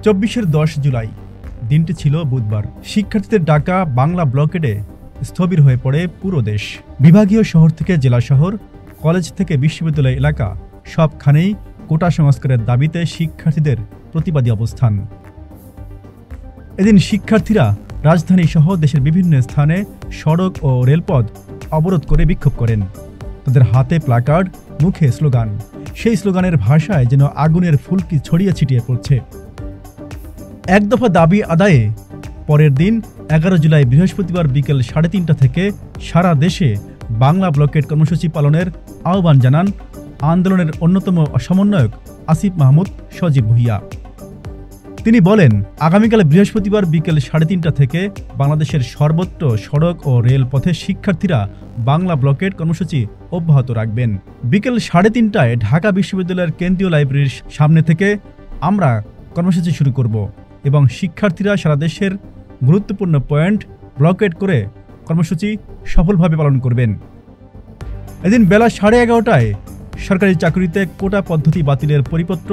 10 জুলাই দিনটি ছিল বুধবার। শিক্ষার্থীদের ডাকা বাংলা ব্লকেডে স্থবির হয়ে পড়ে পুরো দেশ। বিভাগীয় শহর থেকে জেলা শহর, কলেজ থেকে বিশ্ববিদ্যালয় এলাকা সবখানেই কোটা সংস্কারের দাবিতে শিক্ষার্থীদের প্রতিবাদী অবস্থান। এদিন শিক্ষার্থীরা রাজধানী সহ দেশের বিভিন্ন স্থানে সড়ক ও রেলপথ অবরোধ করে বিক্ষোভ করেন। তাদের হাতে প্ল্যাকার্ড, মুখে স্লোগান। সেই স্লোগানের ভাষায় যেন আগুনের ফুলকি ছড়িয়ে ছিটিয়ে পড়ছে। এক দফা দাবি আদায়ে পরের দিন 11 জুলাই বৃহস্পতিবার বিকেল 3:30 থেকে সারা দেশে বাংলা ব্লকেড কর্মসূচি পালনের আহ্বান জানান আন্দোলনের অন্যতম সমন্বয়ক আসিফ মাহমুদ সজীব ভুইয়া। তিনি বলেন, আগামীকাল বৃহস্পতিবার বিকেল 3:30 থেকে বাংলাদেশের সর্বত্র সড়ক ও রেলপথে শিক্ষার্থীরা বাংলা ব্লকেড কর্মসূচি অব্যাহত রাখবেন। বিকেল 3:30টায় ঢাকা বিশ্ববিদ্যালয়ের কেন্দ্রীয় লাইব্রেরির সামনে থেকে আমরা কর্মসূচি শুরু করব এবং শিক্ষার্থীরা সারা দেশের গুরুত্বপূর্ণ পয়েন্ট ব্লকেড করে কর্মসূচি সফলভাবে পালন করবেন। এদিন বেলা 11:30টায় সরকারি চাকরিতে কোটা পদ্ধতি বাতিলের পরিপত্র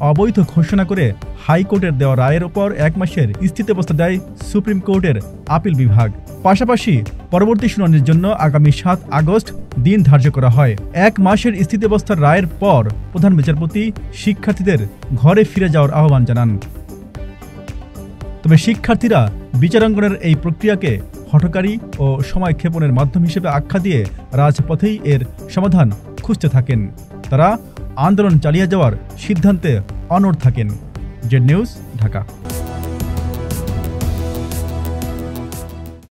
অবৈধ ঘোষণা করে হাইকোর্টের দেওয়া রায়ের ওপর 1 মাসের স্থিতাবস্থা দেয় সুপ্রিম কোর্টের আপিল বিভাগ। পাশাপাশি পরবর্তী শুনানির জন্য আগামী 7 আগস্ট দিন ধার্য করা হয়। 1 মাসের স্থিতাবস্থার রায়ের পর প্রধান বিচারপতি শিক্ষার্থীদের ঘরে ফিরে যাওয়ার আহ্বান জানান। তবে শিক্ষার্থীরা বিচারাঙ্গনের এই প্রক্রিয়াকে হঠকারী ও সময়ক্ষেপণের মাধ্যম হিসেবে আখ্যা দিয়ে রাজপথেই এর সমাধান খুঁজতে থাকেন। তারা আন্দোলন চালিয়ে যাওয়ার সিদ্ধান্তে অনড় থাকেন। Z news, Dhaka.